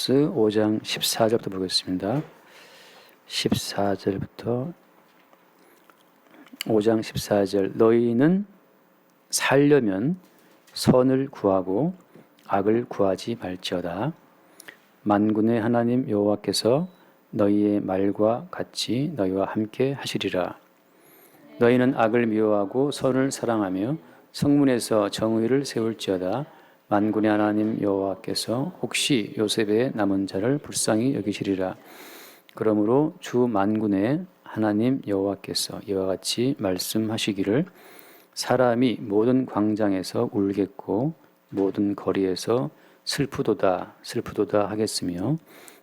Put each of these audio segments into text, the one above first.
아모스 5장 14절부터 보겠습니다. 14절부터 5장 14절 너희는 살려면 선을 구하고 악을 구하지 말지어다. 만군의 하나님 여호와께서 너희의 말과 같이 너희와 함께 하시리라. 너희는 악을 미워하고 선을 사랑하며 성문에서 정의를 세울지어다. 만군의 하나님 여호와께서 혹시 요셉의 남은 자를 불쌍히 여기시리라. 그러므로 주 만군의 하나님 여호와께서 이와 같이 말씀하시기를 사람이 모든 광장에서 울겠고 모든 거리에서 슬프도다 슬프도다 하겠으며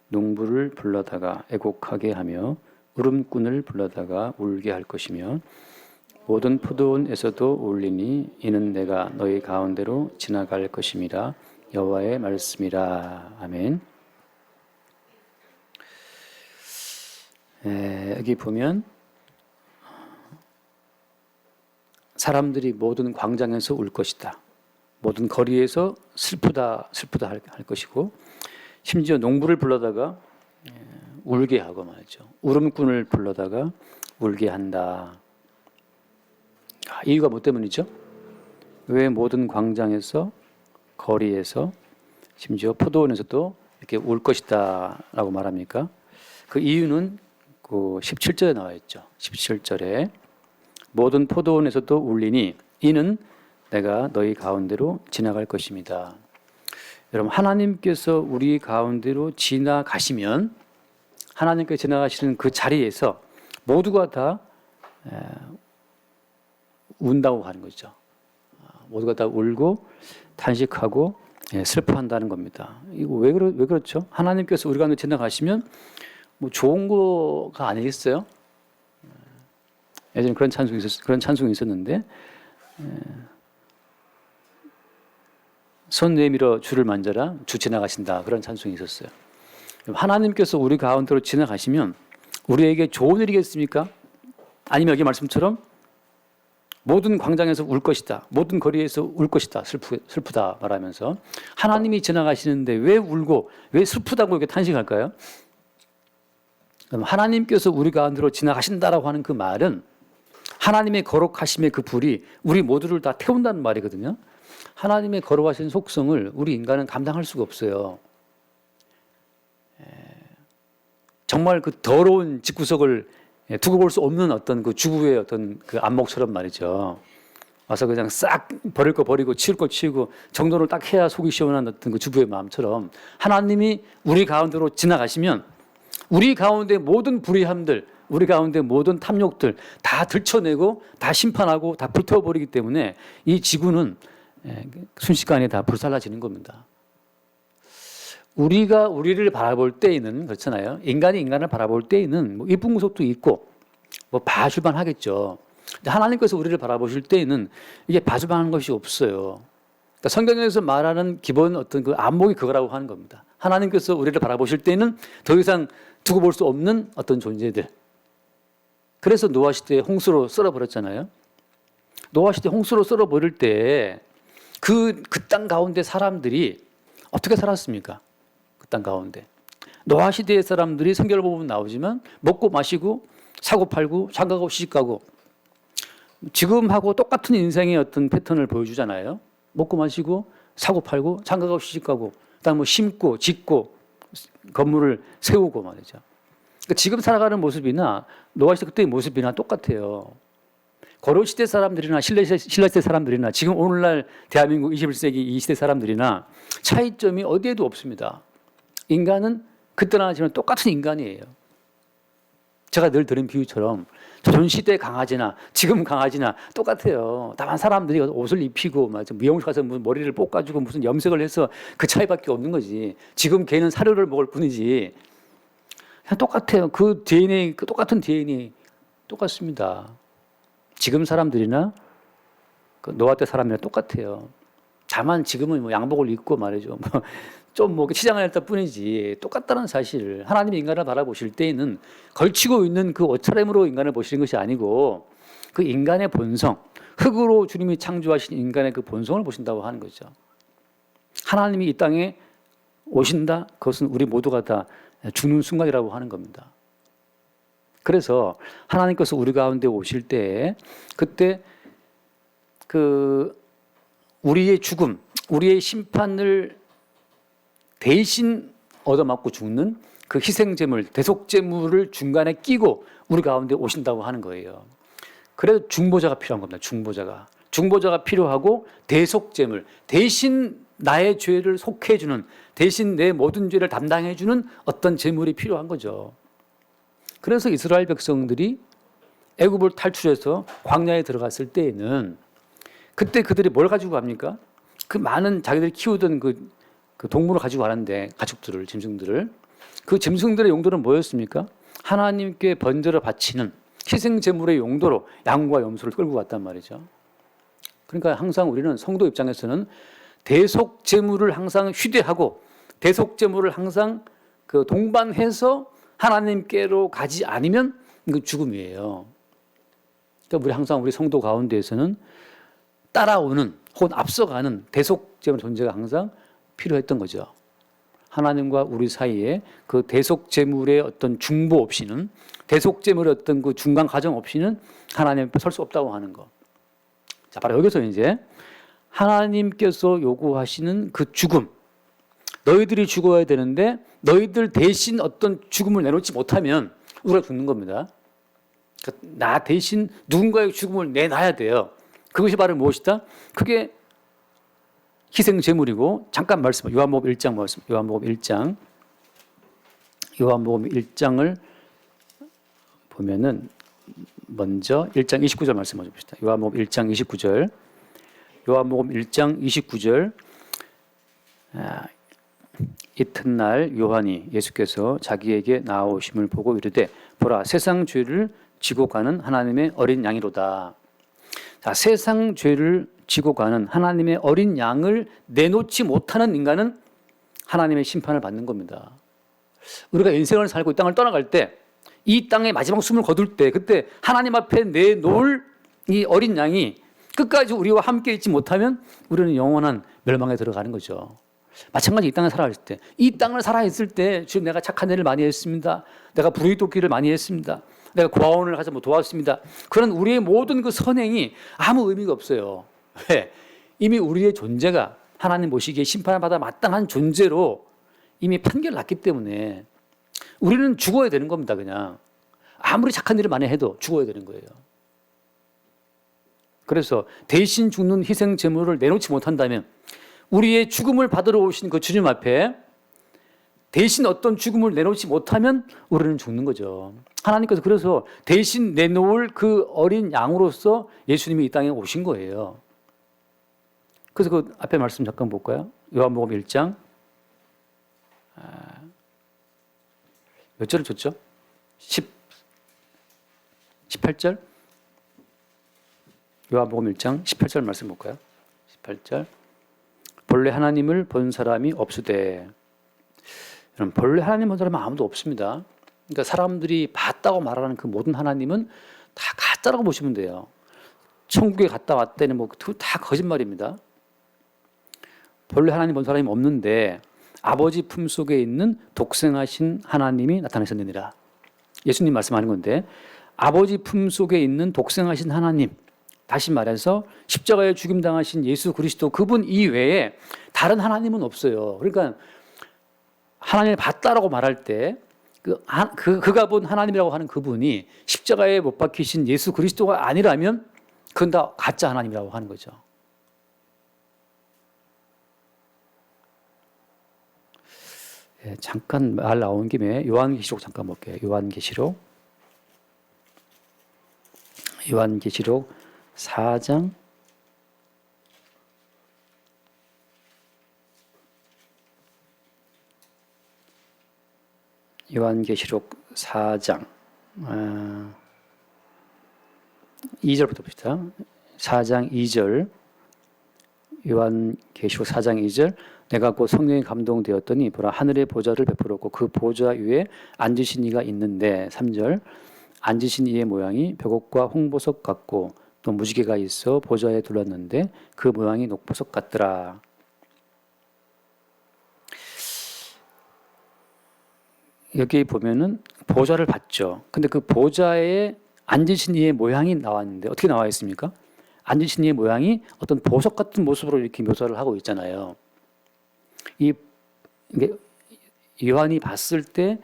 농부를 불러다가 애곡하게 하며 울음꾼을 불러다가 울게 할 것이며 모든 포도원에서도 울리니 이는 내가 너희 가운데로 지나갈 것임이라. 여호와의 말씀이라. 아멘. 여기 보면 사람들이 모든 광장에서 울 것이다. 모든 거리에서 슬프다 슬프다 할 것이고 심지어 농부를 불러다가 울게 하고 말이죠. 울음꾼을 불러다가 울게 한다. 이유가 뭐 때문이죠? 왜 모든 광장에서 거리에서 심지어 포도원에서도 이렇게 울 것이다 라고 말합니까? 그 이유는 그 17절에 나와 있죠. 17절에 모든 포도원에서도 울리니 이는 내가 너희 가운데로 지나갈 것입니다. 여러분, 하나님께서 우리 가운데로 지나가시면 하나님께서 지나가시는 그 자리에서 모두가 다 운다고 하는 거죠. 모두가 다 울고 탄식하고 슬퍼한다는 겁니다. 이거 왜 그렇죠? 하나님께서 우리 가운데 지나가시면 뭐 좋은 거가 아니겠어요? 예전에 그런 찬송이 있었는데 손 내밀어 주를 만져라 주 지나가신다 그런 찬송이 있었어요. 하나님께서 우리 가운데로 지나가시면 우리에게 좋은 일이겠습니까? 아니면 여기 말씀처럼 모든 광장에서 울 것이다. 모든 거리에서 울 것이다. 슬프다 말하면서 하나님이 지나가시는데 왜 울고 왜 슬프다고 이렇게 탄식할까요? 그럼 하나님께서 우리 가운데로 지나가신다라고 하는 그 말은 하나님의 거룩하심의 그 불이 우리 모두를 다 태운다는 말이거든요. 하나님의 거룩하신 속성을 우리 인간은 감당할 수가 없어요. 정말 그 더러운 집구석을 두고 볼 수 없는 어떤 그 주부의 어떤 그 안목처럼 말이죠. 와서 그냥 싹 버릴 거 버리고 치울 거 치우고 정돈을 딱 해야 속이 시원한 어떤 그 주부의 마음처럼 하나님이 우리 가운데로 지나가시면 우리 가운데 모든 불의함들, 우리 가운데 모든 탐욕들 다 들춰내고 다 심판하고 다 불태워버리기 때문에 이 지구는 순식간에 다 불살라지는 겁니다. 우리가 우리를 바라볼 때에는 그렇잖아요. 인간이 인간을 바라볼 때에는 뭐 이쁜 모습도 있고 뭐 봐줄만 하겠죠. 근데 하나님께서 우리를 바라보실 때에는 이게 봐줄만한 것이 없어요. 그러니까 성경에서 말하는 기본 어떤 그 안목이 그거라고 하는 겁니다. 하나님께서 우리를 바라보실 때는 더 이상 두고 볼 수 없는 어떤 존재들. 그래서 노아 시대에 홍수로 썰어버렸잖아요. 노아 시대 홍수로 썰어버릴 때 그 땅 가운데 사람들이 어떻게 살았습니까? 그 땅 가운데. 노아 시대의 사람들이 성경을 보면 나오지만 먹고 마시고 사고 팔고 장가가고 시집가고 지금하고 똑같은 인생의 어떤 패턴을 보여주잖아요. 먹고 마시고 사고 팔고 장가가고 시집가고 그다음 뭐 심고 짓고 건물을 세우고 말이죠. 그러니까 지금 살아가는 모습이나 노아 시대 그때의 모습이나 똑같아요. 고려 시대 사람들이나 신라 시대 사람들이나 지금 오늘날 대한민국 21세기 이 시대 사람들이나 차이점이 어디에도 없습니다. 인간은 그때나 지금 똑같은 인간이에요. 제가 늘 들은 비유처럼 조선 시대 강아지나 지금 강아지나 똑같아요. 다만 사람들이 옷을 입히고 미용실 가서 무슨 머리를 볶아주고 무슨 염색을 해서 그 차이밖에 없는 거지. 지금 걔는 사료를 먹을 뿐이지. 그냥 똑같아요. 그 DNA, 그 똑같은 DNA 똑같습니다. 지금 사람들이나 그 노아 때 사람이랑 똑같아요. 다만 지금은 뭐 양복을 입고 말이죠. 좀 뭐 치장을 했다 뿐이지 똑같다는 사실을 하나님이 인간을 바라보실 때에는 걸치고 있는 그 옷차림으로 인간을 보시는 것이 아니고 그 인간의 본성, 흙으로 주님이 창조하신 인간의 그 본성을 보신다고 하는 거죠. 하나님이 이 땅에 오신다? 그것은 우리 모두가 다 죽는 순간이라고 하는 겁니다. 그래서 하나님께서 우리 가운데 오실 때 그때 우리의 죽음, 우리의 심판을 대신 얻어맞고 죽는 그 희생제물, 대속제물을 중간에 끼고 우리 가운데 오신다고 하는 거예요. 그래서 중보자가 필요한 겁니다. 중보자가 필요하고 대속제물, 대신 나의 죄를 속해주는, 대신 내 모든 죄를 담당해주는 어떤 제물이 필요한 거죠. 그래서 이스라엘 백성들이 애굽을 탈출해서 광야에 들어갔을 때에는 그때 그들이 뭘 가지고 갑니까? 그 많은 자기들이 키우던 그 동물을 가지고 가는데, 가축들을, 짐승들을. 그 짐승들의 용도는 뭐였습니까? 하나님께 번제를 바치는 희생제물의 용도로 양과 염소를 끌고 갔단 말이죠. 그러니까 항상 우리는 성도 입장에서는 대속제물을 항상 휴대하고 대속제물을 항상 동반해서 하나님께로 가지 않으면 이거 죽음이에요. 그러니까 우리 항상 우리 성도 가운데에서는 따라오는 혹은 앞서가는 대속제물 존재가 항상 필요했던 거죠. 하나님과 우리 사이에 그 대속제물의 어떤 중보 없이는, 대속제물의 어떤 그 중간 과정 없이는 하나님 앞에 설 수 없다고 하는 거. 자, 바로 여기서 이제 하나님께서 요구하시는 그 죽음, 너희들이 죽어야 되는데 너희들 대신 어떤 죽음을 내놓지 못하면 우리가 죽는 겁니다. 그러니까 나 대신 누군가의 죽음을 내놔야 돼요. 그것이 바로 무엇이다? 그게 희생제물이고, 잠깐 말씀, 요한복음 1장 말씀, 요한복음 1장을 보면은 먼저 1장 29절 말씀 먼저 봅시다. 요한복음 1장 29절. 요한복음 1장 29절. 이튿날 요한이 예수께서 자기에게 나오심을 보고 이르되 보라 세상 죄를 지고 가는 하나님의 어린 양이로다. 자, 세상 죄를 지고 가는 하나님의 어린 양을 내놓지 못하는 인간은 하나님의 심판을 받는 겁니다. 우리가 인생을 살고 이 땅을 떠나갈 때, 이 땅의 마지막 숨을 거둘 때, 그때 하나님 앞에 내놓을 이 어린 양이 끝까지 우리와 함께 있지 못하면 우리는 영원한 멸망에 들어가는 거죠. 마찬가지 이 땅에 살아있을 때, 이 땅을 살아있을 때 주님 내가 착한 일을 많이 했습니다. 내가 불의 돕기를 많이 했습니다. 내가 고아원을 가서 도왔습니다. 그런 우리의 모든 그 선행이 아무 의미가 없어요. 왜? 이미 우리의 존재가 하나님 보시기에 심판을 받아 마땅한 존재로 이미 판결났기 때문에 우리는 죽어야 되는 겁니다. 그냥 아무리 착한 일을 많이 해도 죽어야 되는 거예요. 그래서 대신 죽는 희생 제물을 내놓지 못한다면 우리의 죽음을 받으러 오신 그 주님 앞에 대신 어떤 죽음을 내놓지 못하면 우리는 죽는 거죠. 하나님께서 그래서 대신 내놓을 그 어린 양으로서 예수님이 이 땅에 오신 거예요. 그래서 그 앞에 말씀 잠깐 볼까요? 요한복음 1장 몇 절을 줬죠? 18절? 요한복음 1장 18절 말씀 볼까요? 18절. 본래 하나님을 본 사람이 없으되. 여러분, 본래 하나님 본 사람은 아무도 없습니다. 그러니까 사람들이 봤다고 말하는 그 모든 하나님은 다 가짜라고 보시면 돼요. 천국에 갔다 왔다는 뭐 다 거짓말입니다. 본래 하나님 본 사람이 없는데 아버지 품속에 있는 독생하신 하나님이 나타나셨느니라. 예수님 말씀하는 건데, 아버지 품속에 있는 독생하신 하나님, 다시 말해서 십자가에 죽임당하신 예수 그리스도 그분 이외에 다른 하나님은 없어요. 그러니까 하나님을 봤다라고 말할 때 그가 본 하나님이라고 하는 그분이 십자가에 못 박히신 예수 그리스도가 아니라면 그건 다 가짜 하나님이라고 하는 거죠. 예, 잠깐 말 나온 김에 요한계시록 잠깐 볼게요. 요한계시록 4장 2절부터 봅시다. 4장 2절. 요한계시록 4장 2절. 내가 곧 성령에 감동되었더니 보라 하늘의 보좌를 베풀었고 그 보좌 위에 앉으신 이가 있는데, 3절. 앉으신 이의 모양이 벽옥과 홍보석 같고 또 무지개가 있어 보좌에 둘렀는데 그 모양이 녹보석 같더라. 여기 보면은 보좌를 봤죠. 근데 그 보좌에 앉으신 이의 모양이 나왔는데 어떻게 나와 있습니까? 앉으신 이의 모양이 어떤 보석 같은 모습으로 이렇게 묘사를 하고 있잖아요. 이게 요한이 봤을 때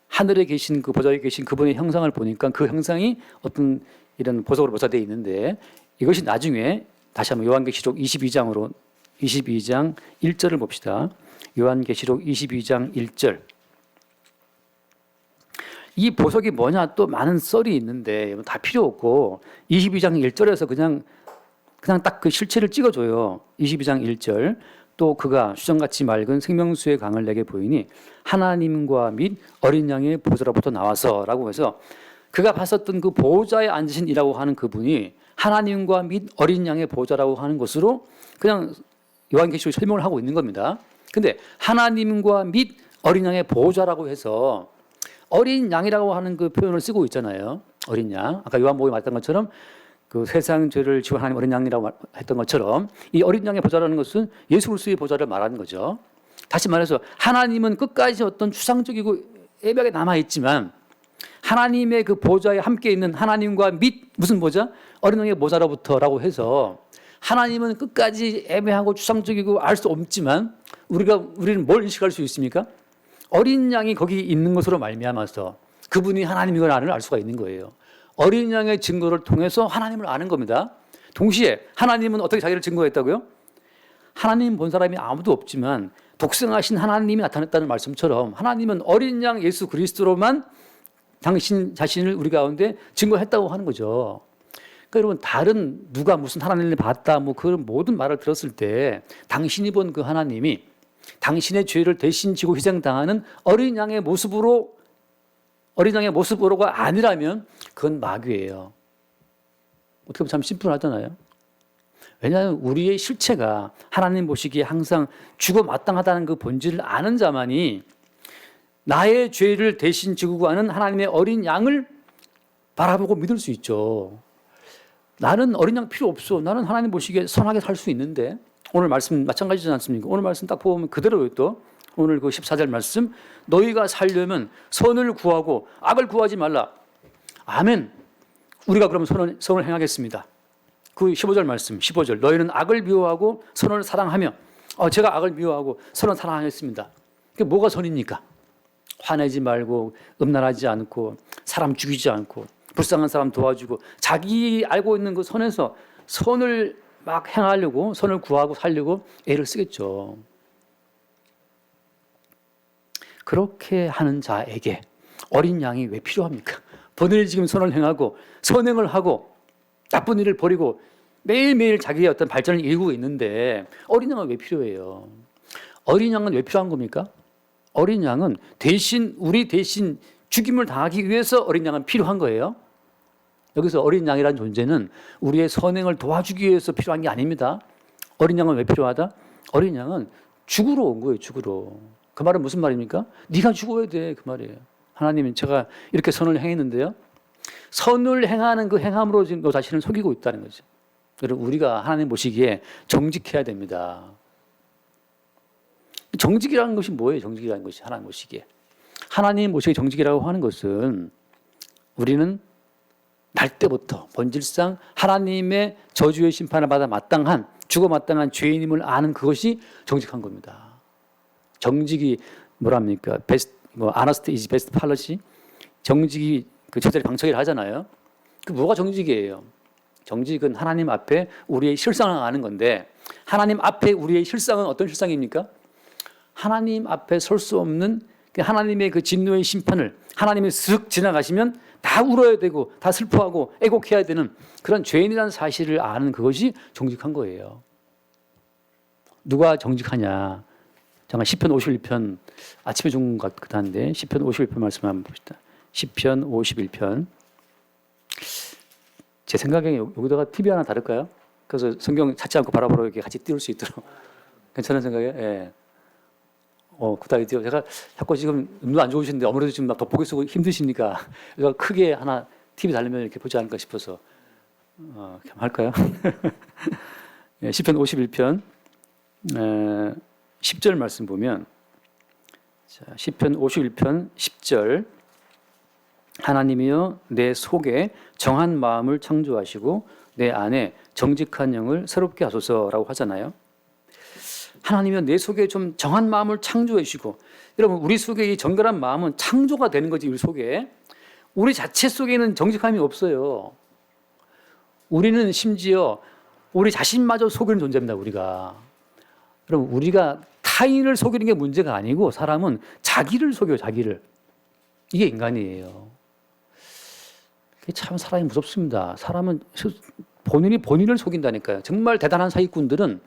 하늘에 계신 그 보좌에 계신 그분의 형상을 보니까 그 형상이 어떤 이런 보석으로 묘사되어 있는데 이것이 나중에 다시 한번 요한계시록 22장 1절을 봅시다. 요한계시록 22장 1절. 이 보석이 뭐냐 또 많은 썰이 있는데 다 필요 없고 22장 1절에서 그냥 딱 그 실체를 찍어줘요. 22장 1절. 또 그가 수정같이 맑은 생명수의 강을 내게 보이니 하나님과 및 어린 양의 보좌로부터 나와서라고 해서 그가 봤었던 그 보좌에 앉으신 이라고 하는 그분이 하나님과 및 어린 양의 보좌라고 하는 것으로 그냥 요한계시록 설명을 하고 있는 겁니다. 근데 하나님과 및 어린 양의 보좌라고 해서 어린 양이라고 하는 그 표현을 쓰고 있잖아요. 어린 양. 아까 요한복음에 말했던 것처럼 그 세상 죄를 지고 하나님 어린 양이라고 했던 것처럼 이 어린 양의 보좌라는 것은 예수 그리스도의 보좌를 말하는 거죠. 다시 말해서 하나님은 끝까지 어떤 추상적이고 애매하게 남아있지만 하나님의 그 보좌에 함께 있는 하나님과 및 무슨 보좌? 어린 양의 보좌로부터라고 해서 하나님은 끝까지 애매하고 추상적이고 알 수 없지만 우리는 뭘 인식할 수 있습니까? 어린 양이 거기 있는 것으로 말미암아서 그분이 하나님이걸 알 수가 있는 거예요. 어린 양의 증거를 통해서 하나님을 아는 겁니다. 동시에 하나님은 어떻게 자기를 증거했다고요? 하나님 본 사람이 아무도 없지만 독생하신 하나님이 나타났다는 말씀처럼 하나님은 어린 양 예수 그리스도로만 당신 자신을 우리 가운데 증거했다고 하는 거죠. 그러니까 여러분 다른 누가 무슨 하나님을 봤다 뭐 그런 모든 말을 들었을 때 당신이 본 그 하나님이 당신의 죄를 대신 지고 희생당하는 어린 양의 모습으로가 아니라면 그건 마귀예요. 어떻게 보면 참 심플하잖아요. 왜냐하면 우리의 실체가 하나님 보시기에 항상 죽어 마땅하다는 그 본질을 아는 자만이 나의 죄를 대신 지고 가는 하나님의 어린 양을 바라보고 믿을 수 있죠. 나는 어린 양 필요 없어. 나는 하나님 보시기에 선하게 살 수 있는데 오늘 말씀 마찬가지지 않습니까? 오늘 말씀 딱 보면 그대로요. 또 오늘 그 14절 말씀 너희가 살려면 선을 구하고 악을 구하지 말라. 아멘. 우리가 그럼 선을 행하겠습니다. 그 15절 말씀 15절 너희는 악을 미워하고 선을 사랑하며 제가 악을 미워하고 선을 사랑하겠습니다. 그게 뭐가 선입니까? 화내지 말고 음란하지 않고 사람 죽이지 않고 불쌍한 사람 도와주고 자기 알고 있는 그 선에서 선을 막 행하려고 선을 구하고 살려고 애를 쓰겠죠. 그렇게 하는 자에게 어린 양이 왜 필요합니까? 본인이 지금 선을 행하고 선행을 하고 나쁜 일을 버리고 매일매일 자기의 어떤 발전을 이루고 있는데 어린 양은 왜 필요해요? 어린 양은 왜 필요한 겁니까? 어린 양은 우리 대신 죽임을 당하기 위해서 어린 양은 필요한 거예요. 여기서 어린 양이라는 존재는 우리의 선행을 도와주기 위해서 필요한 게 아닙니다. 어린 양은 왜 필요하다? 어린 양은 죽으러 온 거예요. 죽으러. 그 말은 무슨 말입니까? 네가 죽어야 돼. 그 말이에요. 하나님은 제가 이렇게 선을 행했는데요. 선을 행하는 그 행함으로 지금 너 자신을 속이고 있다는 거죠. 여러분 우리가 하나님 보시기에 정직해야 됩니다. 정직이라는 것이 뭐예요? 정직이라는 것이 하나님 보시기에. 하나님 보시기에 정직이라고 하는 것은 우리는 날 때부터 본질상 하나님의 저주의 심판을 받아 죽어 마땅한 죄인임을 아는 그것이 정직한 겁니다. 정직이 뭐랍니까? honesty is best policy. 정직이 그 제자리 방책이라 하잖아요. 그 뭐가 정직이에요? 정직은 하나님 앞에 우리의 실상을 아는 건데 하나님 앞에 우리의 실상은 어떤 실상입니까? 하나님 앞에 설 수 없는 하나님의 그 진노의 심판을 하나님이 쓱 지나가시면 다 울어야 되고 다 슬퍼하고 애곡해야 되는 그런 죄인이라는 사실을 아는 그것이 정직한 거예요. 누가 정직하냐? 잠깐 시편 51편 아침에 준 것 같은데 시편 51편 말씀 한번 봅시다. 시편 51편. 제 생각에 여기다가 TV 하나 다를까요? 그래서 성경 찾지 않고 바로바로 이렇게 같이 띄울 수 있도록. 괜찮은 생각이에요? 예. 굿 아이디어. 제가 자꾸 지금 눈도 안 좋으신데 아무래도 지금 돋보기 쓰고 힘드시니까 제가 크게 하나 TV 달리면 이렇게 보지 않을까 싶어서 이렇게 한번 할까요? 예, 시편 51편 10절 말씀 보면 자, 시편 51편 10절. 하나님이여 내 속에 정한 마음을 창조하시고 내 안에 정직한 영을 새롭게 하소서라고 하잖아요. 하나님이여 내 속에 좀 정한 마음을 창조해 주시고, 여러분 우리 속에 이 정결한 마음은 창조가 되는 거지. 우리 속에, 우리 자체 속에는 정직함이 없어요. 우리는 심지어 우리 자신마저 속이는 존재입니다. 우리가. 여러분 우리가 타인을 속이는 게 문제가 아니고 사람은 자기를 속여요. 자기를. 이게 인간이에요. 그게 참 사람이 무섭습니다. 사람은 본인이 본인을 속인다니까요. 정말 대단한 사기꾼들은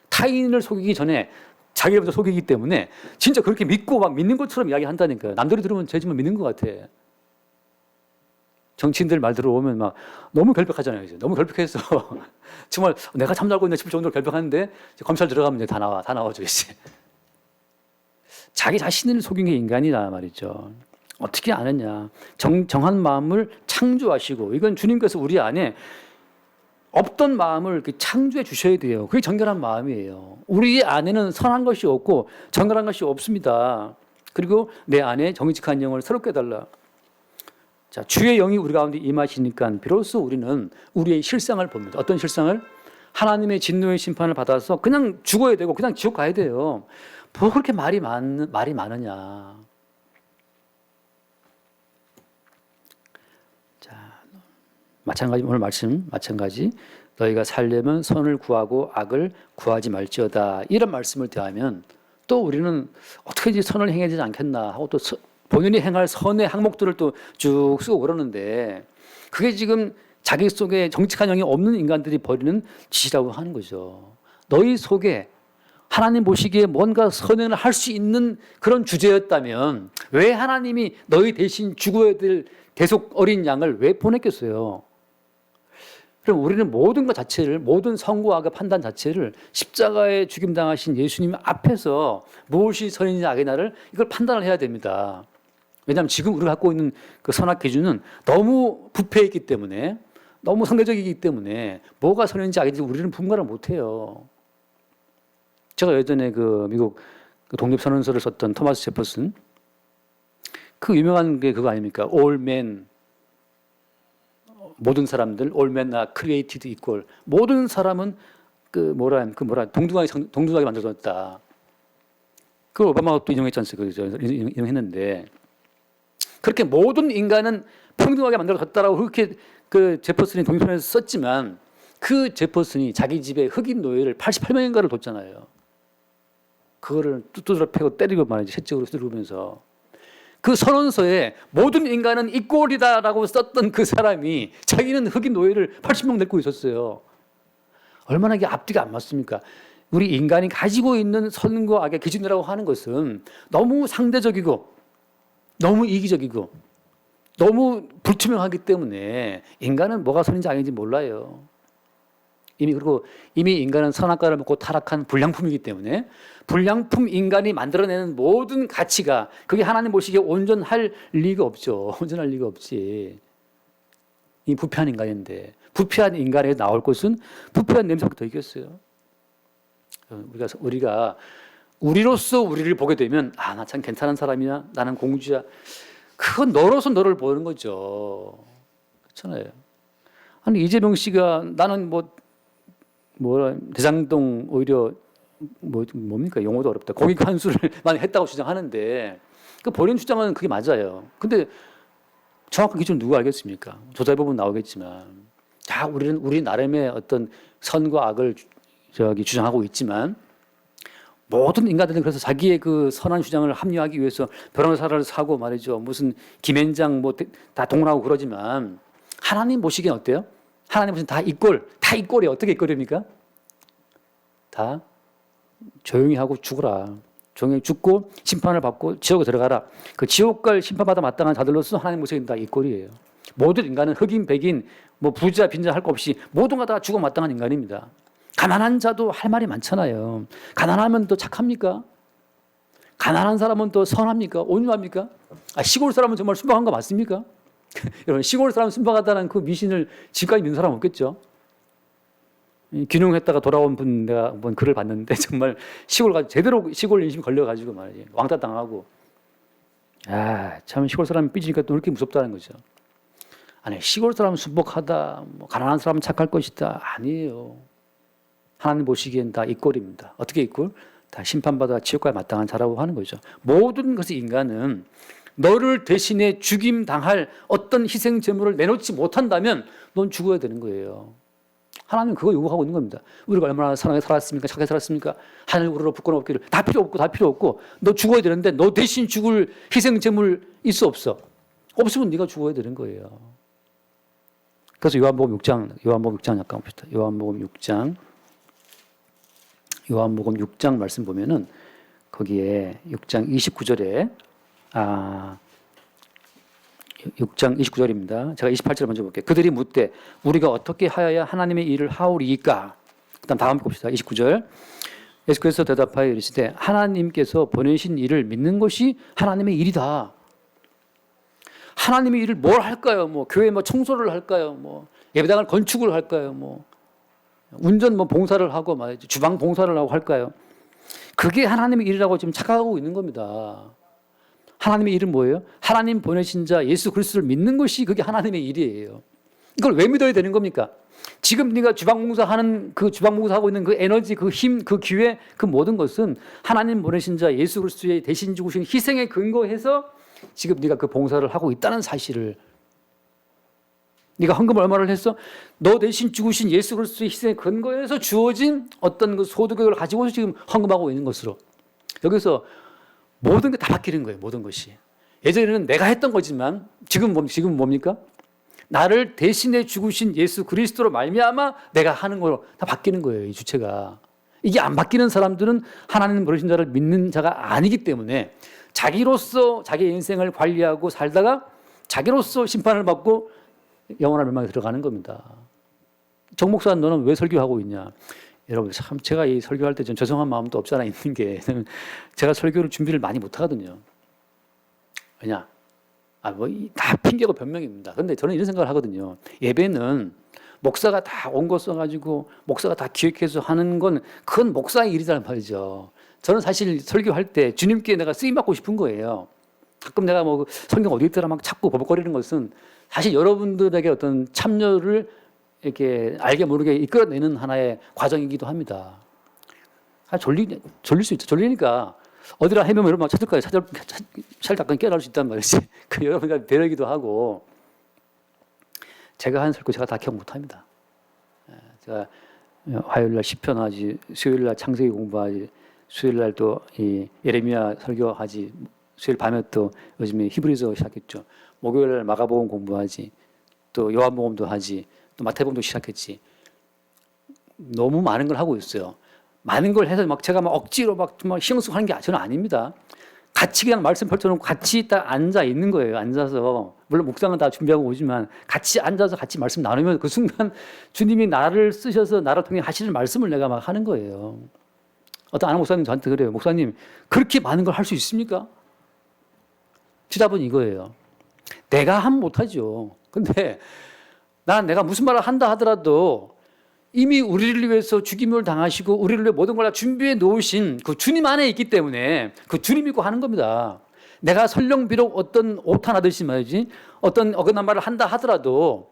타인을 속이기 전에 자기를 먼저 속이기 때문에 진짜 그렇게 믿고 막 믿는 것처럼 이야기한다니까요. 남들이 들으면 쟤지만 믿는 것 같아. 정치인들 말 들어오면 막 너무 결백하잖아요. 이제. 너무 결백해서 정말 내가 참 알고 있나 싶을 정도로 결백하는데 검찰 들어가면 이제 다 나와줘 이제. 자기 자신을 속인 게 인간이다 말이죠. 어떻게 아느냐? 정한 마음을 창조하시고, 이건 주님께서 우리 안에 없던 마음을 창조해 주셔야 돼요. 그게 정결한 마음이에요. 우리 안에는 선한 것이 없고 정결한 것이 없습니다. 그리고 내 안에 정직한 영을 새롭게 달라. 자, 주의 영이 우리 가운데 임하시니까 비로소 우리는 우리의 실상을 봅니다. 어떤 실상을? 하나님의 진노의 심판을 받아서 그냥 죽어야 되고 그냥 지옥 가야 돼요. 뭐 그렇게 말이 많으냐? 자, 마찬가지 오늘 말씀 마찬가지. 너희가 살려면 선을 구하고 악을 구하지 말지어다. 이런 말씀을 대하면 또 우리는 어떻게든지 선을 행해야 되지 않겠나 하고 또 본인이 행할 선의 항목들을 또 쭉 쓰고 그러는데, 그게 지금 자기 속에 정직한 영이 없는 인간들이 벌이는 짓이라고 하는 거죠. 너희 속에 하나님 보시기에 뭔가 선행을 할 수 있는 그런 주제였다면 왜 하나님이 너희 대신 죽어야 될 대속 어린 양을 왜 보냈겠어요? 그럼 우리는 모든 것 자체를, 모든 선과 악의 판단 자체를 십자가에 죽임당하신 예수님 앞에서 무엇이 선인지 악이나를 이걸 판단을 해야 됩니다. 왜냐하면 지금 우리가 갖고 있는 그 선악 기준은 너무 부패했기 때문에, 너무 상대적이기 때문에 뭐가 선인지 악인지 우리는 분간을 못해요. 제가 예전에 그 미국 독립선언서를 썼던 토마스 제퍼슨, 그 유명한 게 그거 아닙니까? All men, 모든 사람들, all men are created equal. 모든 사람은 동등하게 만들어졌다. 그걸 오바마가 또 인용했지 않습니까? 인용했는데, 그렇게 모든 인간은 평등하게 만들어졌다라고 그렇게 그 제퍼슨이 독립선언에서 썼지만, 그 제퍼슨이 자기 집에 흑인 노예를 88명인가를 뒀잖아요. 그거를 두드러 패고 때리고 말이지, 채찍으로 두드리면서. 그 선언서에 모든 인간은 이꼴이다라고 썼던 그 사람이 자기는 흑인 노예를 80명 데리고 있었어요. 얼마나 이게 앞뒤가 안 맞습니까? 우리 인간이 가지고 있는 선과 악의 기준이라고 하는 것은 너무 상대적이고 너무 이기적이고 너무 불투명하기 때문에 인간은 뭐가 선인지 악인지 몰라요. 이미 인간은 선악과를 먹고 타락한 불량품이기 때문에 불량품 인간이 만들어내는 모든 가치가 그게 하나님 보시기에 온전할 리가 없죠. 온전할 리가 없지. 이 부패한 인간인데, 부패한 인간에 나올 것은 부패한 냄새밖에 더 있겠어요. 우리가 우리로서 우리를 보게 되면, 아, 나 참 괜찮은 사람이야, 나는 공주야, 그건 너로서 너를 보는 거죠. 그렇잖아요. 아니 이재명 씨가 나는 대장동 오히려 뭡니까? 용어도 어렵다. 공익 환수를 많이 했다고 주장하는데, 그 본인 주장은 그게 맞아요. 근데 정확한 기준 누가 알겠습니까? 조사해 보면 나오겠지만, 다 우리 나름의 어떤 선과 악을 주장하고 있지만, 모든 인간들은 그래서 자기의 그 선한 주장을 합리화하기 위해서 변호사를 사고 말이죠. 무슨 김앤장 다 동원하고 그러지만, 하나님 보시기엔 어때요? 하나님 보시기엔 다 이꼴이 어떻게 이꼴입니까? 다 조용히 하고 죽어라. 조용히 죽고 심판을 받고 지옥에 들어가라. 그 지옥 갈 심판받아 마땅한 자들로서 하나님 보시기엔 다 이꼴이에요. 모든 인간은 흑인, 백인, 부자, 빈자 할 것 없이 모두가 다 죽어 마땅한 인간입니다. 가난한 자도 할 말이 많잖아요. 가난하면 또 착합니까? 가난한 사람은 또 선합니까? 온유합니까? 시골 사람은 정말 순박한 거 맞습니까? 여러분, 시골 사람 순박하다는 그 미신을 지금까지 믿는 사람 없겠죠? 귀농했다가 돌아온 내가 한번 글을 봤는데, 정말 제대로 시골 인심 걸려가지고 말이지, 왕따 당하고, 참 시골 사람이 삐지니까 또 이렇게 무섭다는 거죠. 아니, 시골 사람은 순복하다, 뭐 가난한 사람은 착할 것이다. 아니에요. 하나님 보시기엔 다 이 꼴입니다. 어떻게 이 꼴? 다 심판받아 지옥과에 마땅한 자라고 하는 거죠. 모든 것의 인간은 너를 대신에 죽임 당할 어떤 희생 제물을 내놓지 못한다면 넌 죽어야 되는 거예요. 하나님은 그거 요구하고 있는 겁니다. 우리가 얼마나 사랑에 살았습니까? 착하게 살았습니까? 하늘 우러러 불 없기를 다 필요 없고 너 죽어야 되는데 너 대신 죽을 희생 제물 있어 없어? 없으면 네가 죽어야 되는 거예요. 그래서 요한복음 6장 잠깐 봅시다. 요한복음 6장 말씀 보면은 거기에 6장 29절에 6장 29절입니다. 제가 28절 먼저 볼게요. 그들이 묻되 우리가 어떻게 하여야 하나님의 일을 하오리이까? 그다음 다음 봅시다. 29절. 예수께서 대답하여 이르시되 하나님께서 보내신 일을 믿는 것이 하나님의 일이다. 하나님의 일을 뭘 할까요? 뭐 교회 뭐 청소를 할까요? 뭐 예배당을 건축을 할까요? 뭐 운전 뭐 봉사를 하고 말이죠. 주방 봉사를 하고 할까요? 그게 하나님의 일이라고 지금 착각하고 있는 겁니다. 하나님의 일은 뭐예요? 하나님 보내신 자 예수 그리스도를 믿는 것이 그게 하나님의 일이에요. 이걸 왜 믿어야 되는 겁니까? 지금 네가 주방봉사하는 그 주방봉사하고 있는 그 에너지, 그 힘, 그 기회, 그 모든 것은 하나님 보내신 자 예수 그리스도의 대신 죽으신 희생에 근거해서 지금 네가 그 봉사를 하고 있다는 사실을, 네가 헌금을 얼마를 했어? 너 대신 죽으신 예수 그리스도의 희생에 근거해서 주어진 어떤 그 소득을 가지고서 지금 헌금하고 있는 것으로, 여기서 모든 게 다 바뀌는 거예요. 모든 것이. 예전에는 내가 했던 거지만 지금 뭡니까? 나를 대신해 죽으신 예수 그리스도로 말미암아 내가 하는 거로 다 바뀌는 거예요. 이 주체가. 이게 안 바뀌는 사람들은 하나님 부르신 자를 믿는 자가 아니기 때문에 자기로서 자기의 인생을 관리하고 살다가 자기로서 심판을 받고 영원한 멸망에 들어가는 겁니다. 정 목사, 너는 왜 설교하고 있냐? 여러분, 참 제가 이 설교할 때 좀 죄송한 마음도 없지 않아 있는 게, 제가 설교를 준비를 많이 못 하거든요. 왜냐? 다 핑계고 변명입니다. 그런데 저는 이런 생각을 하거든요. 예배는 목사가 다 온 거 써가지고 목사가 다 기획해서 하는 건 그건 목사의 일이란 말이죠. 저는 사실 설교할 때 주님께 내가 쓰임 받고 싶은 거예요. 가끔 내가 뭐 성경 어디 있더라 막 찾고 버벅거리는 것은 사실 여러분들에게 어떤 참여를 이렇게 알게 모르게 이끌어내는 하나의 과정이기도 합니다. 졸릴 수 있죠. 졸리니까 어디라 헤매면 여러분 찾을 거예요. 찰떡 깨어날 수 있단 말이지. 그 여러분과 배려기도 하고. 제가 한 설교 제가 다 기억 못합니다. 제가 화요일날 시편 하지, 수요일날 창세기 공부하지, 수요일날 또 이 예레미야 설교하지, 수요일 밤에 또 요즘에 히브리서 시작했죠. 목요일날 마가복음 공부하지, 또 요한복음도 하지, 또 마태복음도 시작했지. 너무 많은 걸 하고 있어요. 많은 걸 해서 막 제가 막 억지로 막 신경 쓰고 하는 게 저는 아닙니다. 같이 그냥 말씀 펼쳐놓고 같이 딱 앉아 있는 거예요. 앉아서. 물론 묵상은 다 준비하고 오지만 같이 앉아서 같이 말씀 나누면 그 순간 주님이 나를 쓰셔서 나를 통해 하시는 말씀을 내가 막 하는 거예요. 어떤 아는 목사님 저한테 그래요. 목사님, 그렇게 많은 걸 할 수 있습니까? 대답은 이거예요. 내가 하면 못하죠. 근데 내가 무슨 말을 한다 하더라도 이미 우리를 위해서 죽임을 당하시고 우리를 위해 모든 걸 다 준비해 놓으신 그 주님 안에 있기 때문에 그 주님 믿고 하는 겁니다. 내가 설령 비록 어떤 오탄하듯이 말이지 어떤 어긋난 말을 한다 하더라도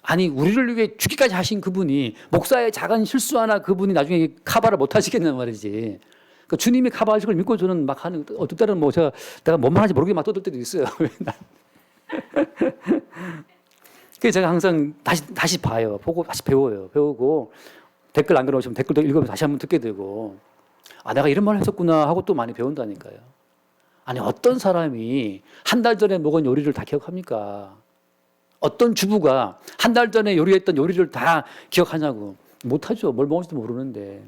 아니 우리를 위해 죽기까지 하신 그분이 목사의 작은 실수 하나 그분이 나중에 카바를 못 하시겠냔 말이지. 그 주님이 카바하실 걸 믿고 저는 막 하는, 어떨 때는 뭐 내가 뭔 말하는지 모르게 막 떠들 때도 있어요. 그래서 제가 항상 다시 봐요. 보고 다시 배워요. 배우고 댓글 남겨놓으시면 댓글도 읽으면서 다시 한번 듣게 되고 내가 이런 말을 했었구나 하고 또 많이 배운다니까요. 아니 어떤 사람이 한 달 전에 먹은 요리를 다 기억합니까? 어떤 주부가 한 달 전에 요리했던 요리를 다 기억하냐고. 못하죠. 뭘 먹을지도 모르는데.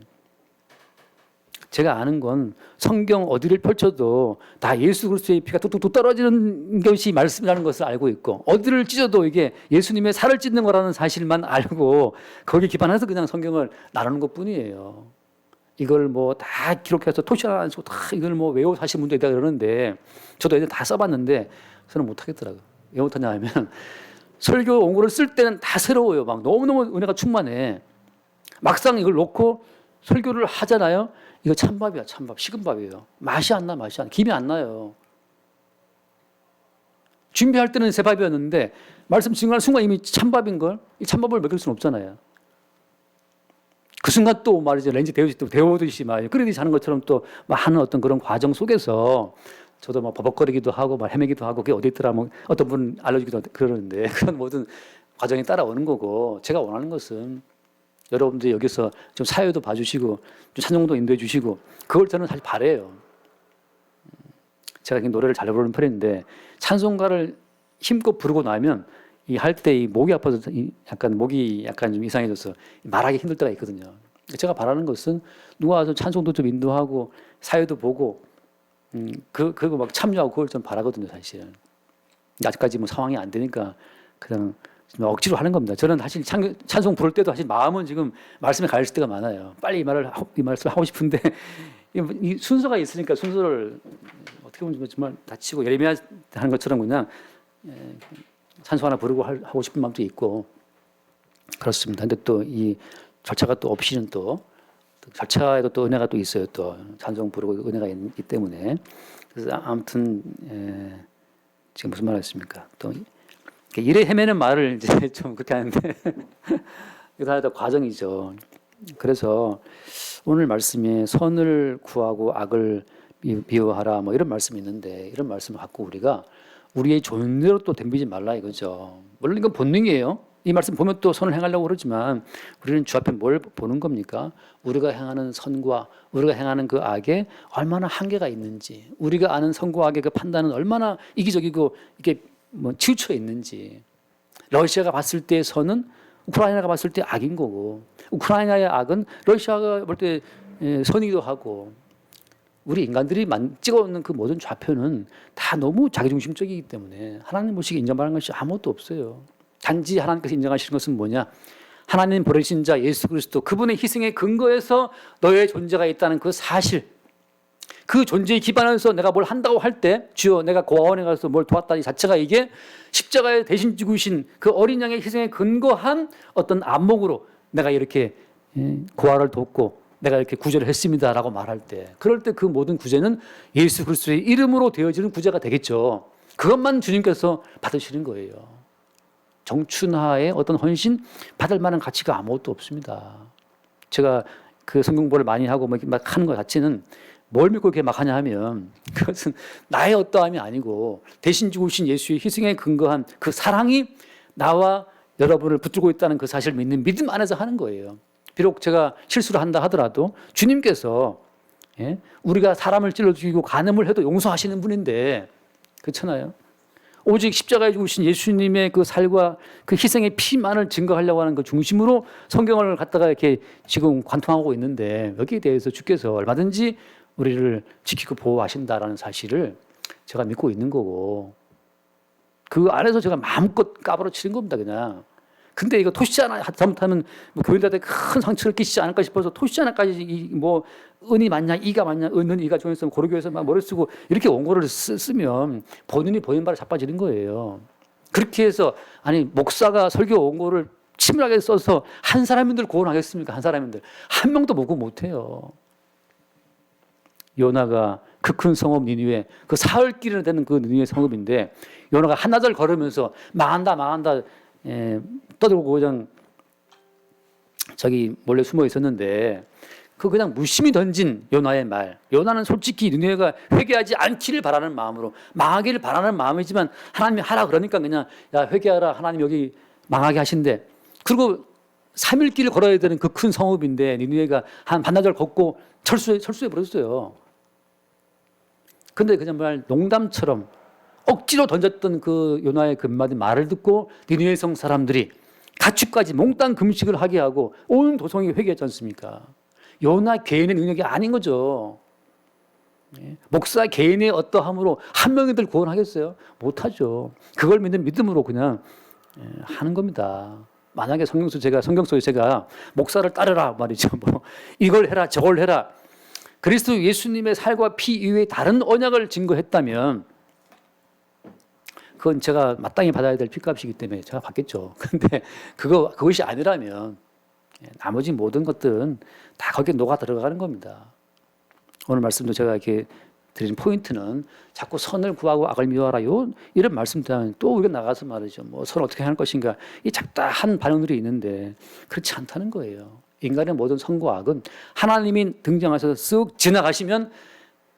제가 아는 건 성경 어디를 펼쳐도 다 예수 그리스도의 피가 뚝뚝뚝 떨어지는 것이 말씀이라는 것을 알고 있고 어디를 찢어도 이게 예수님의 살을 찢는 거라는 사실만 알고 거기에 기반해서 그냥 성경을 나누는 것뿐이에요. 이걸 뭐 다 기록해서 토시 하나 안 쓰고 다 이걸 뭐 외워 사실 문제 있다 그러는데 저도 이제 다 써봤는데 저는 못하겠더라고요. 왜 못하냐 하면 설교 원고를 쓸 때는 다 새로워요. 막 너무너무 은혜가 충만해. 막상 이걸 놓고 설교를 하잖아요. 이거 찬밥이야, 찬밥. 식은 밥이에요. 맛이 안 나, 김이 안 나요. 준비할 때는 새 밥이었는데 말씀 증거하는 순간 이미 찬밥인 걸. 이 찬밥을 먹일 수는 없잖아요. 그 순간 또 말이죠. 렌즈 데우듯이 막 끓이듯이 하는 것처럼 또 막 하는 어떤 그런 과정 속에서 저도 막 버벅거리기도 하고 막 헤매기도 하고 그게 어디 있더라 뭐 어떤 분은 알려주기도 그러는데 그런 모든 과정이 따라오는 거고 제가 원하는 것은 여러분들이 여기서 좀 사회도 봐주시고 좀 찬송도 인도해 주시고 그걸 저는 사실 바래요. 제가 노래를 잘 부르는 편인데 찬송가를 힘껏 부르고 나면 이 할 때 이 목이 아파서 약간 목이 약간 좀 이상해져서 말하기 힘들 때가 있거든요. 제가 바라는 것은 누가 와서 찬송도 좀 인도하고 사회도 보고 그거 막 참여하고 그걸 좀 바라거든요, 사실. 아직까지 뭐 상황이 안 되니까 그냥 억지로 하는 겁니다. 저는 사실 찬송 부를 때도 사실 마음은 지금 말씀에 가 있을 때가 많아요. 빨리 이 말씀을 하고 싶은데 이 순서가 있으니까 순서를 어떻게 보면 정말 다치고 예레미야 하는 것처럼 그냥 찬송 하나 부르고 하고 싶은 마음도 있고 그렇습니다. 근데 또 이 절차가 또 없이는 또 절차에도 또 은혜가 또 있어요. 또 찬송 부르고 은혜가 있기 때문에 그래서 아무튼 지금 무슨 말 했습니까? 또 일에 헤매는 말을 이제 좀 그렇게 하는데 이거 다 과정이죠. 그래서 오늘 말씀에 선을 구하고 악을 미워하라 뭐 이런 말씀이 있는데 이런 말씀을 갖고 우리가 우리의 존재로 또 덤비지 말라 이거죠. 물론 이건 본능이에요. 이 말씀 보면 또 선을 행하려고 그러지만 우리는 주 앞에 뭘 보는 겁니까? 우리가 행하는 선과 우리가 행하는 그 악에 얼마나 한계가 있는지, 우리가 아는 선과 악의 그 판단은 얼마나 이기적이고 이게 뭐 치우쳐 있는지. 러시아가 봤을 때의 선은 우크라이나가 봤을 때 악인 거고, 우크라이나의 악은 러시아가 볼 때 선이기도 하고. 우리 인간들이 찍어놓는 그 모든 좌표는 다 너무 자기중심적이기 때문에 하나님 보시기에 인정받는 것이 아무것도 없어요. 단지 하나님께서 인정하시는 것은 뭐냐? 하나님 보내신 자 예수 그리스도 그분의 희생의 근거에서 너의 존재가 있다는 그 사실, 그 존재에 기반해서 내가 뭘 한다고 할 때 주여 내가 고아원에 가서 뭘 도왔다 이 자체가 이게 십자가에 대신 죽으신 그 어린 양의 희생에 근거한 어떤 안목으로 내가 이렇게 고아를 돕고 내가 이렇게 구제를 했습니다라고 말할 때 그럴 때 그 모든 구제는 예수 그리스도의 이름으로 되어지는 구제가 되겠죠. 그것만 주님께서 받으시는 거예요. 정춘하의 어떤 헌신 받을 만한 가치가 아무것도 없습니다. 제가 그 성경보를 많이 하고 막 하는 것 자체는 뭘 믿고 그렇게 막 하냐 하면 그것은 나의 어떠함이 아니고 대신 죽으신 예수의 희생에 근거한 그 사랑이 나와 여러분을 붙들고 있다는 그 사실을 믿는 믿음 안에서 하는 거예요. 비록 제가 실수를 한다 하더라도 주님께서 우리가 사람을 찔러 죽이고 간음을 해도 용서하시는 분인데 그렇잖아요. 오직 십자가에 죽으신 예수님의 그 살과 그 희생의 피만을 증거하려고 하는 그 중심으로 성경을 갖다가 이렇게 지금 관통하고 있는데 여기에 대해서 주께서 얼마든지 우리를 지키고 보호하신다라는 사실을 제가 믿고 있는 거고 그 안에서 제가 마음껏 까불어치는 겁니다 그냥. 근데 이거 토시지 않아 잘못하면 뭐 교인들한테 큰 상처를 끼치지 않을까 싶어서 토시지 않을까지 뭐 은이 맞냐 이가 맞냐 은은 이가 중에서 고려교에서 막 머리 쓰고 이렇게 원고를 쓰면 본인이 본인 발에 자빠지는 거예요. 그렇게 해서 아니 목사가 설교 원고를 치밀하게 써서 한 사람인들 구원하겠습니까? 한 사람인들 한 명도 보고 못해요. 요나가 그 큰 성읍 니느웨 그 사흘길이나 되는 그 니느웨 성읍인데 요나가 한나절 걸으면서 망한다 떠들고 그냥 저기 몰래 숨어 있었는데 그 그냥 무심히 던진 요나의 말. 요나는 솔직히 니느웨가 회개하지 않기를 바라는 마음으로 망하기를 바라는 마음이지만 하나님이 하라 그러니까 그냥 야 회개하라 하나님 여기 망하게 하신대. 그리고 3일 길을 걸어야 되는 그 큰 성읍인데 니느웨가 한 반나절 걷고 철수해 버렸어요. 근데 그냥 말 농담처럼 억지로 던졌던 그 요나의 그 한마디 말을 듣고 니느웨 성 사람들이 가축까지 몽땅 금식을 하게 하고 온 도성이 회개했지 않습니까? 요나 개인의 능력이 아닌 거죠. 목사 개인의 어떠함으로 한 명이들 구원하겠어요? 못하죠. 그걸 믿는 믿음으로 그냥 하는 겁니다. 만약에 성경 속에 제가 목사를 따르라 말이죠. 뭐 이걸 해라 저걸 해라. 그리스도 예수님의 살과 피 이외에 다른 언약을 증거했다면 그건 제가 마땅히 받아야 될 핏값이기 때문에 제가 받겠죠. 근데 그것이 아니라면 나머지 모든 것들은 다 거기에 녹아 들어가는 겁니다. 오늘 말씀도 제가 이렇게 드리는 포인트는 자꾸 선을 구하고 악을 미워하라요 이런 말씀들은 또 우리가 나가서 말이죠. 뭐 선 어떻게 하는 것인가 이 잡다한 반응들이 있는데 그렇지 않다는 거예요. 인간의 모든 선과 악은 하나님이 등장하셔서 쓱 지나가시면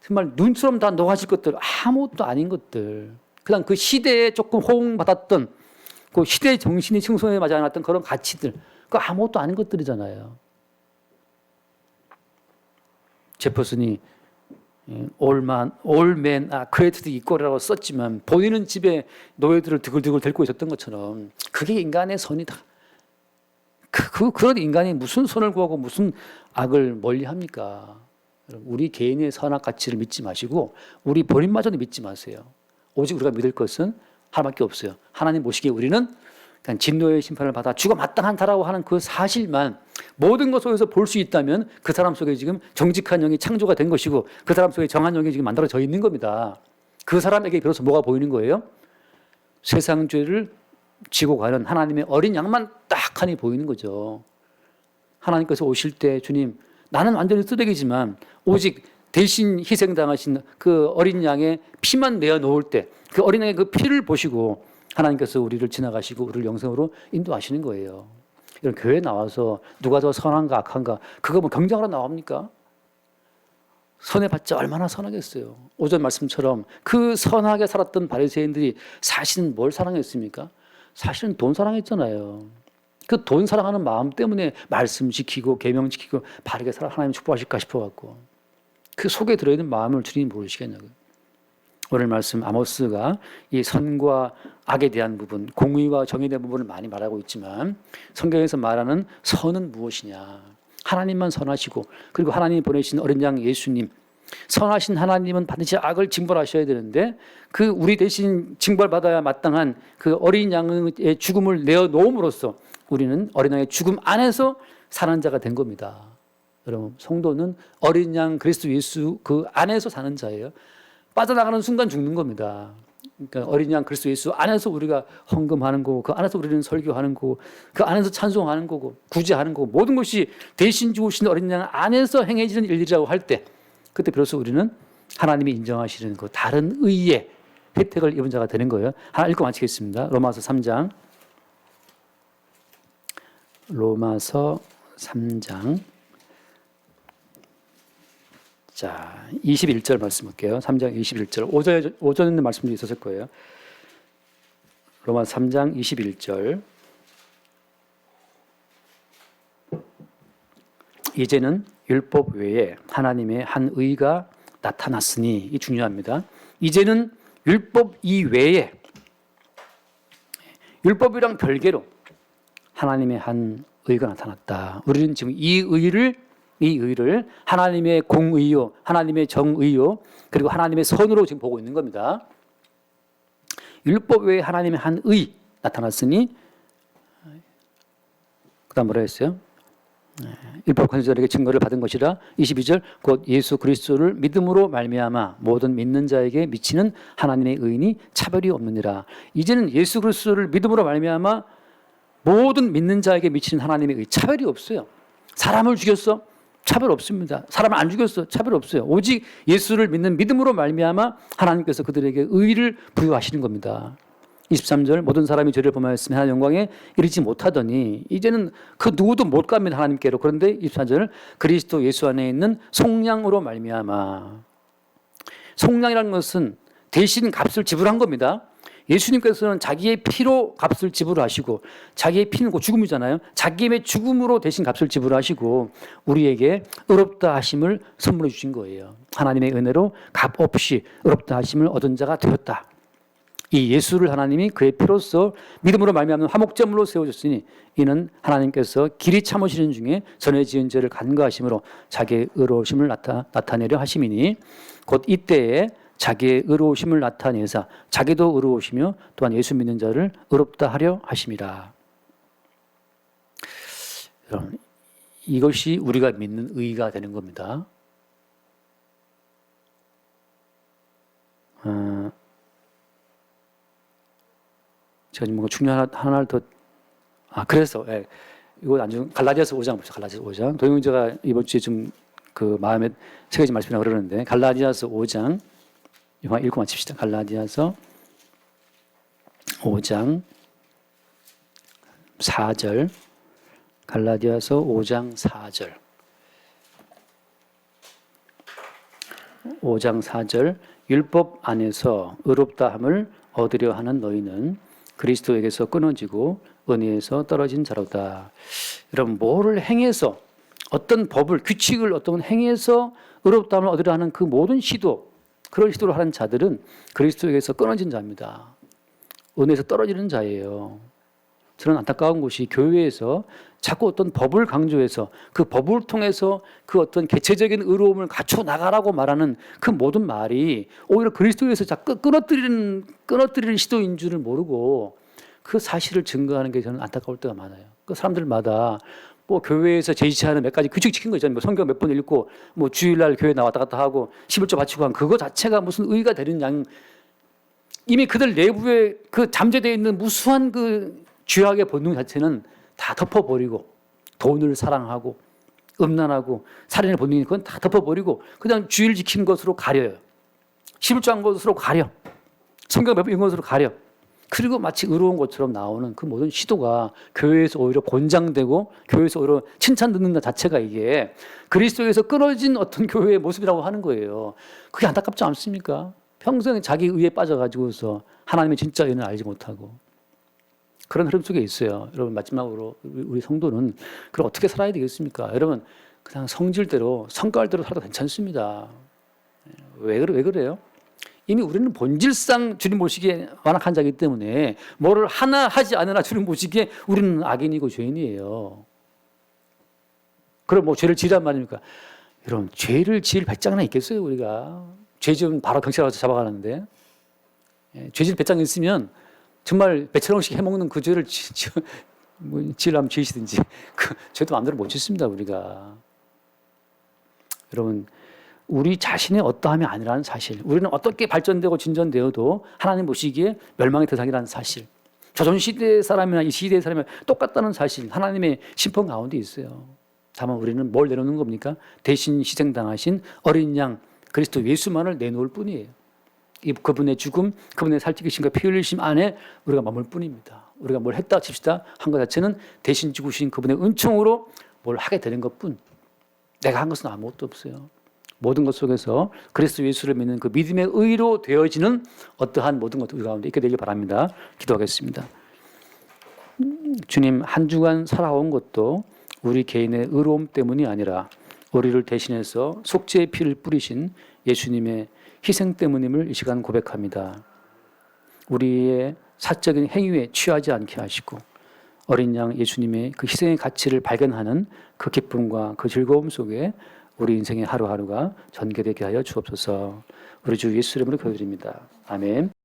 정말 눈처럼 다 녹아질 것들, 아무것도 아닌 것들, 그냥 그 시대에 조금 호응받았던 그 시대의 정신이 충성에 맞지 않았던 그런 가치들, 그 아무것도 아닌 것들이잖아요. 제퍼슨이 all men are created equal이라고 썼지만 본인은 집에 노예들을 드글드글 데리고 있었던 것처럼 그게 인간의 선이다. 그런 인간이 무슨 선을 구하고 무슨 악을 멀리합니까? 우리 개인의 선악 가치를 믿지 마시고 우리 본인마저도 믿지 마세요. 오직 우리가 믿을 것은 하나밖에 없어요. 하나님 보시기에 우리는 그냥 진노의 심판을 받아 죽어 마땅한다라고 하는 그 사실만 모든 것 속에서 볼 수 있다면 그 사람 속에 지금 정직한 영이 창조가 된 것이고 그 사람 속에 정한 영이 지금 만들어져 있는 겁니다. 그 사람에게 비로소 뭐가 보이는 거예요? 세상 죄를 지고 가는 하나님의 어린 양만 딱 하니 보이는 거죠. 하나님께서 오실 때 주님 나는 완전히 쓰레기지만 오직 대신 희생당하신 그 어린 양의 피만 내어 놓을 때 그 어린 양의 그 피를 보시고 하나님께서 우리를 지나가시고 우리를 영생으로 인도하시는 거예요. 이런 교회에 나와서 누가 더 선한가 악한가 그거 뭐 경쟁하러 나옵니까? 선해봤자 얼마나 선하겠어요. 오전 말씀처럼 그 선하게 살았던 바리새인들이 사실은 뭘 사랑했습니까? 사실은 돈 사랑했잖아요. 그 돈 사랑하는 마음 때문에 말씀 지키고 계명 지키고 바르게 살아 하나님 축복하실까 싶어갖고 그 속에 들어있는 마음을 주님 모르시겠냐고요. 오늘 말씀 아모스가 이 선과 악에 대한 부분, 공의와 정의에 대한 부분을 많이 말하고 있지만 성경에서 말하는 선은 무엇이냐? 하나님만 선하시고 그리고 하나님이 보내신 어린 양 예수님, 선하신 하나님은 반드시 악을 징벌하셔야 되는데 그 우리 대신 징벌받아야 마땅한 그 어린 양의 죽음을 내어 놓음으로써 우리는 어린 양의 죽음 안에서 사는 자가 된 겁니다. 여러분, 성도는 어린 양 그리스도 예수 그 안에서 사는 자예요. 빠져나가는 순간 죽는 겁니다. 그러니까 어린 양 그리스도 예수 안에서 우리가 헌금하는 거고 그 안에서 우리는 설교하는 거고 그 안에서 찬송하는 거고 구제하는 거고 모든 것이 대신 죽으신 어린 양 안에서 행해지는 일이라고 할 때 그때 비로소 우리는 하나님이 인정하시는 그 다른 의의 혜택을 입은 자가 되는 거예요. 하나 읽고 마치겠습니다. 로마서 3장. 로마서 3장. 자, 21절 말씀 볼게요. 3장 21절. 오전에 말씀도 있었을 거예요. 로마서 3장 21절. 이제는 율법 외에 하나님의 한 의가 나타났으니 이 중요합니다. 이제는 율법 이외에 율법이랑 별개로 하나님의 한 의가 나타났다. 우리는 지금 이 의를 하나님의 공의요, 하나님의 정의요, 그리고 하나님의 선으로 지금 보고 있는 겁니다. 율법 외에 하나님의 한 의 나타났으니 그다음 뭐라 했어요? 율법 권세자에게 증거를 받은 것이라. 22절 곧 예수 그리스도를 믿음으로 말미암아 모든 믿는 자에게 미치는 하나님의 의인이 차별이 없느니라. 이제는 예수 그리스도를 믿음으로 말미암아 모든 믿는 자에게 미치는 하나님의 의 차별이 없어요. 사람을 죽였어? 차별 없습니다. 사람을 안 죽였어? 차별 없어요. 오직 예수를 믿는 믿음으로 말미암아 하나님께서 그들에게 의를 부여하시는 겁니다. 23절 모든 사람이 죄를 범하였으면 하나님 영광에 이르지 못하더니 이제는 그 누구도 못 갑니다. 하나님께로. 그런데 24절 그리스도 예수 안에 있는 속량으로 말미암아. 속량이라는 것은 대신 값을 지불한 겁니다. 예수님께서는 자기의 피로 값을 지불하시고 자기의 피는 곧 죽음이잖아요. 자기의 죽음으로 대신 값을 지불하시고 우리에게 의롭다 하심을 선물해 주신 거예요. 하나님의 은혜로 값 없이 의롭다 하심을 얻은 자가 되었다. 이 예수를 하나님이 그의 피로써 믿음으로 말미암는 화목제물로 세워줬으니 이는 하나님께서 길이 참으시는 중에 전에 지은 죄를 간과하심으로 자기의 의로우심을 나타내려 하심이니 곧 이때에 자기의 의로우심을 나타내사 자기도 의로우시며 또한 예수 믿는 자를 의롭다 하려 하심이라. 여러분, 이것이 우리가 믿는 의가 되는 겁니다. 제가 뭔가 중요한 하나를 더 그래서 이거 나중에 갈라디아서 5장 봅시다. 갈라디아서 5장. 도영재가 이번 주에 좀 그 마음에 새겨진 말씀이라고 그러는데 갈라디아서 5장 이만 읽고 마칩시다. 갈라디아서 5장 4절. 갈라디아서 5장 4절. 5장 4절. 율법 안에서 의롭다함을 얻으려 하는 너희는 그리스도에게서 끊어지고 은혜에서 떨어진 자로다. 여러분, 뭐를 행해서, 어떤 법을, 규칙을 어떤 행해서 의롭다함을 얻으려 하는 그 모든 시도, 그런 시도를 하는 자들은 그리스도에게서 끊어진 자입니다. 은혜에서 떨어지는 자예요. 저는 안타까운 것이 교회에서 자꾸 어떤 법을 강조해서 그 법을 통해서 그 어떤 개체적인 의로움을 갖춰 나가라고 말하는 그 모든 말이 오히려 그리스도에서 자꾸 끊어뜨리는 시도인 줄을 모르고 그 사실을 증거하는 게 저는 안타까울 때가 많아요. 그 사람들마다 뭐 교회에서 제시하는 몇 가지 규칙 지킨 거 있잖아요. 뭐 성경 몇 번 읽고 뭐 주일날 교회 나왔다 갔다 하고 11조 바치고 한 그거 자체가 무슨 의가 되는 양, 이미 그들 내부에 그 잠재되어 있는 무수한 그 죄악의 본능 자체는 다 덮어버리고 돈을 사랑하고 음란하고 살인의 본능이 그건 다 덮어버리고 그냥 주일 지키는 것으로 가려요. 11조 한 것으로 가려. 성경 몇 번 읽은 것으로 가려. 그리고 마치 의로운 것처럼 나오는 그 모든 시도가 교회에서 오히려 권장되고 교회에서 오히려 칭찬 듣는 것 자체가 이게 그리스도에서 끊어진 어떤 교회의 모습이라고 하는 거예요. 그게 안타깝지 않습니까? 평생 자기 의에 빠져가지고서 하나님의 진짜 의는 알지 못하고 그런 흐름 속에 있어요. 여러분, 마지막으로 우리 성도는 그럼 어떻게 살아야 되겠습니까? 여러분, 그냥 성질대로 성깔대로 살아도 괜찮습니다. 왜 그래요? 이미 우리는 본질상 주님 보시기에 완악한 자이기 때문에 뭐를 하나 하지 않으나 주님 보시기에 우리는 악인이고 죄인이에요. 그럼 뭐 죄를 지으란 말입니까? 여러분, 죄를 지을 배짱이나 있겠어요, 우리가? 죄 지으면 바로 경찰 와서 잡아가는데. 죄 지을 배짱이 있으면 정말 배처럼씩 해먹는 그 죄를 지으려면 지으시든지 그 죄도 마음대로 못 짓습니다, 우리가. 여러분, 우리 자신의 어떠함이 아니라는 사실, 우리는 어떻게 발전되고 진전되어도 하나님 보시기에 멸망의 대상이라는 사실, 조선시대 사람이나 이 시대의 사람이 똑같다는 사실, 하나님의 심판 가운데 있어요. 다만 우리는 뭘 내놓는 겁니까? 대신 희생당하신 어린 양 그리스도 예수만을 내놓을 뿐이에요. 그분의 죽음, 그분의 살찌기심과 피 흘리심 안에 우리가 머물 뿐입니다. 우리가 뭘 했다 칩시다 한 것 자체는 대신 죽으신 그분의 은총으로 뭘 하게 되는 것뿐, 내가 한 것은 아무것도 없어요. 모든 것 속에서 그리스도 예수를 믿는 그 믿음의 의로 되어지는 어떠한 모든 것들 우리 가운데 있게 되길 바랍니다. 기도하겠습니다. 주님, 한 주간 살아온 것도 우리 개인의 의로움 때문이 아니라 우리를 대신해서 속죄의 피를 뿌리신 예수님의 희생 때문임을 이 시간 고백합니다. 우리의 사적인 행위에 취하지 않게 하시고 어린 양 예수님의 그 희생의 가치를 발견하는 그 기쁨과 그 즐거움 속에 우리 인생의 하루하루가 전개되게 하여 주옵소서. 우리 주 예수 이름으로 기도드립니다. 아멘.